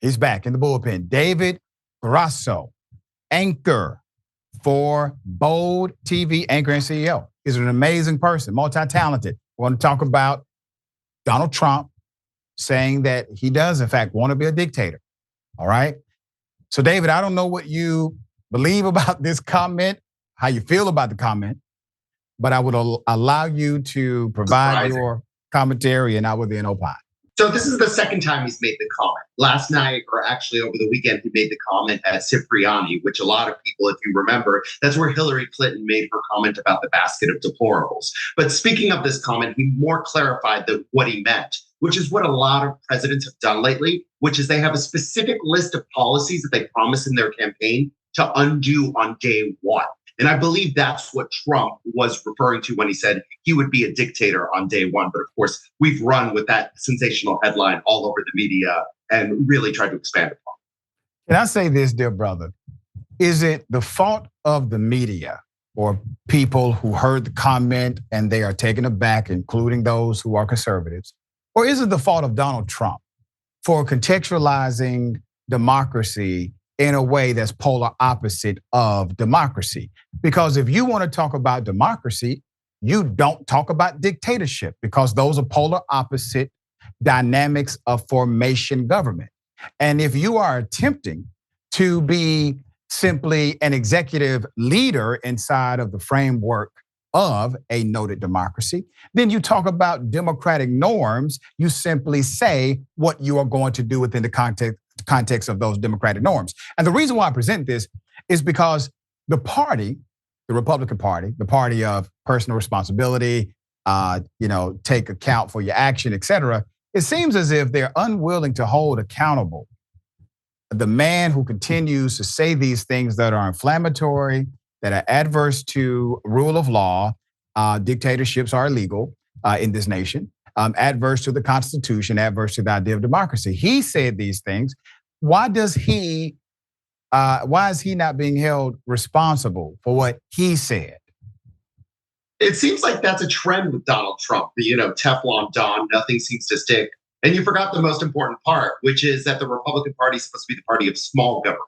He's back in the bullpen. David Grasso, anchor for Bold TV, anchor and CEO. He's an amazing person, multi-talented. We want to talk about Donald Trump saying that he does, in fact, want to be a dictator. All right? So, David, I don't know what you believe about this comment, how you feel about the comment, but I would allow you to provide your commentary and I will then opine. So this is the second time he's made the comment. Last night, or actually over the weekend, he made the comment at Cipriani, which a lot of people, if you remember, that's where Hillary Clinton made her comment about the basket of deplorables. But speaking of this comment, he more clarified what he meant, which is what a lot of presidents have done lately, which is they have a specific list of policies that they promise in their campaign to undo on day one. And I believe that's what Trump was referring to when he said he would be a dictator on day one. But of course, we've run with that sensational headline all over the media and really tried to expand upon it. Can I say this, dear brother? Is it the fault of the media or people who heard the comment and they are taken aback, including those who are conservatives? Or is it the fault of Donald Trump for contextualizing democracy in a way that's polar opposite of democracy? Because if you want to talk about democracy, you don't talk about dictatorship because those are polar opposite dynamics of formation government. And if you are attempting to be simply an executive leader inside of the framework of a noted democracy, then you talk about democratic norms. You simply say what you are going to do within the context of those democratic norms. And the reason why I present this is because the party, the Republican Party, the party of personal responsibility, take account for your action, et cetera, it seems as if they're unwilling to hold accountable the man who continues to say these things that are inflammatory, that are adverse to rule of law. Dictatorships are illegal in this nation. Adverse to the Constitution, adverse to the idea of democracy. He said these things. Why is he not being held responsible for what he said? It seems like that's a trend with Donald Trump. Teflon Don, nothing seems to stick. And you forgot the most important part, which is that the Republican Party is supposed to be the party of small government.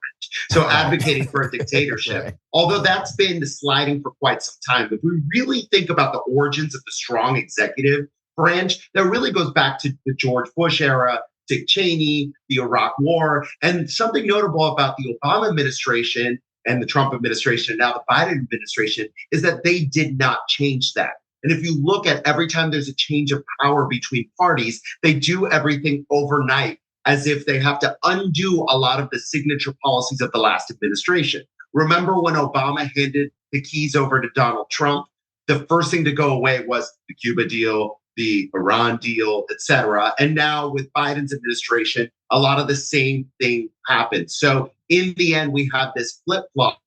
So advocating for a dictatorship, right. Although that's been sliding for quite some time. If we really think about the origins of the strong executive branch, that really goes back to the George Bush era, Dick Cheney, the Iraq War. And something notable about the Obama administration and the Trump administration, and now the Biden administration, is that they did not change that. And if you look at every time there's a change of power between parties, they do everything overnight as if they have to undo a lot of the signature policies of the last administration. Remember when Obama handed the keys over to Donald Trump? The first thing to go away was the Cuba deal, the Iran deal, et cetera. And now with Biden's administration, a lot of the same thing happens. So in the end, we have this flip-flop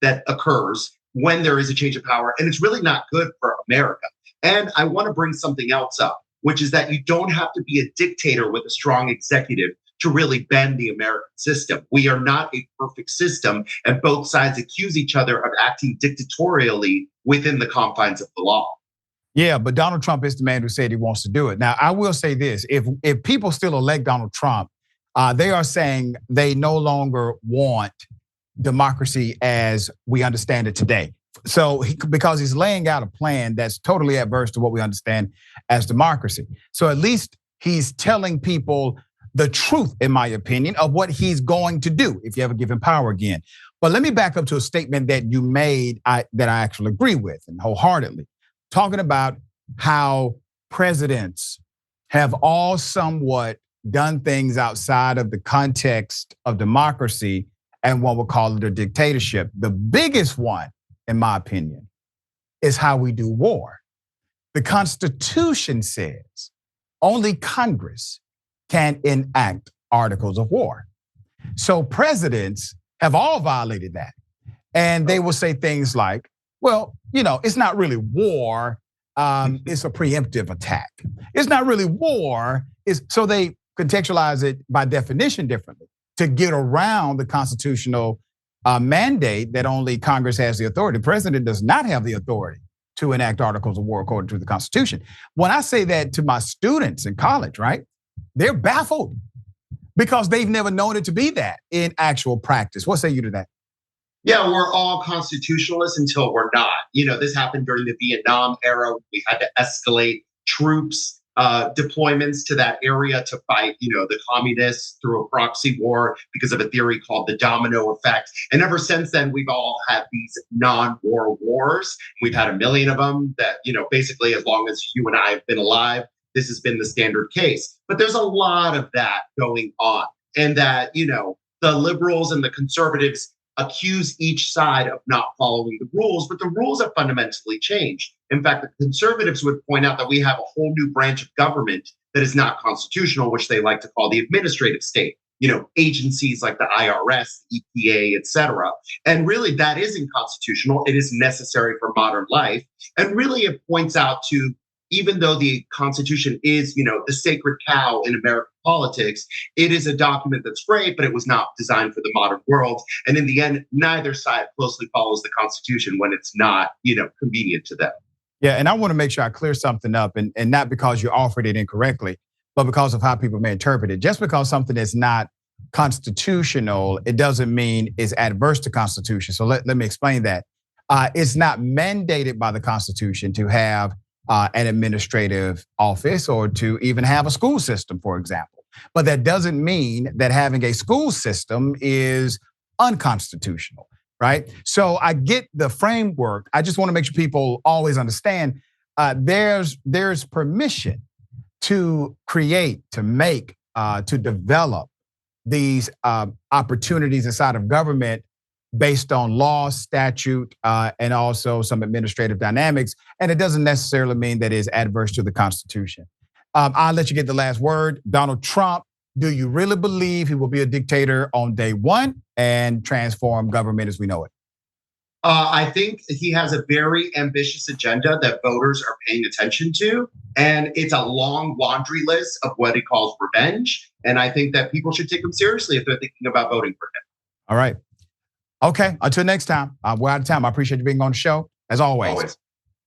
that occurs when there is a change of power, and it's really not good for America. And I want to bring something else up, which is that you don't have to be a dictator with a strong executive to really bend the American system. We are not a perfect system, and both sides accuse each other of acting dictatorially within the confines of the law. Yeah, but Donald Trump is the man who said he wants to do it. Now, I will say this, if people still elect Donald Trump, they are saying they no longer want democracy as we understand it today. So because he's laying out a plan that's totally adverse to what we understand as democracy. So at least he's telling people the truth, in my opinion, of what he's going to do if you ever give him power again. But let me back up to a statement that you made that I actually agree with and wholeheartedly, talking about how presidents have all somewhat done things outside of the context of democracy and one would call it a dictatorship. The biggest one, in my opinion, is how we do war. The Constitution says only Congress can enact articles of war. So presidents have all violated that. And they will say things like, well, it's not really war, it's a preemptive attack. It's not really war, so they contextualize it by definition differently to get around the constitutional mandate that only Congress has the authority. The president does not have the authority to enact articles of war according to the Constitution. When I say that to my students in college, right, they're baffled because they've never known it to be that in actual practice. What say you to that? Yeah, we're all constitutionalists until we're not. This happened during the Vietnam era. We had to escalate troops deployments to that area to fight, the communists through a proxy war because of a theory called the domino effect. And ever since then, we've all had these non-war wars. We've had a million of them that, basically as long as you and I have been alive, this has been the standard case. But there's a lot of that going on. And that, the liberals and the conservatives accuse each side of not following the rules, but the rules have fundamentally changed. In fact, the conservatives would point out that we have a whole new branch of government that is not constitutional, which they like to call the administrative state. Agencies like the IRS, the EPA, et cetera. And really, that isn't constitutional. It is necessary for modern life. And really, it points out to, even though the Constitution is, the sacred cow in American politics, it is a document that's great, but it was not designed for the modern world. And in the end, neither side closely follows the Constitution when it's not, convenient to them. Yeah, and I want to make sure I clear something up, and not because you offered it incorrectly, but because of how people may interpret it. Just because something is not constitutional, it doesn't mean it's adverse to Constitution. So let me explain that. It's not mandated by the Constitution to have an administrative office or to even have a school system, for example. But that doesn't mean that having a school system is unconstitutional, right? So I get the framework. I just want to make sure people always understand there's permission to create, to make, to develop these opportunities inside of government based on law, statute, and also some administrative dynamics. And it doesn't necessarily mean that it's adverse to the Constitution. I'll let you get the last word. Donald Trump, do you really believe he will be a dictator on day one and transform government as we know it? I think he has a very ambitious agenda that voters are paying attention to. And it's a long laundry list of what he calls revenge. And I think that people should take him seriously if they're thinking about voting for him. All right. Okay, until next time. We're out of time. I appreciate you being on the show, as always.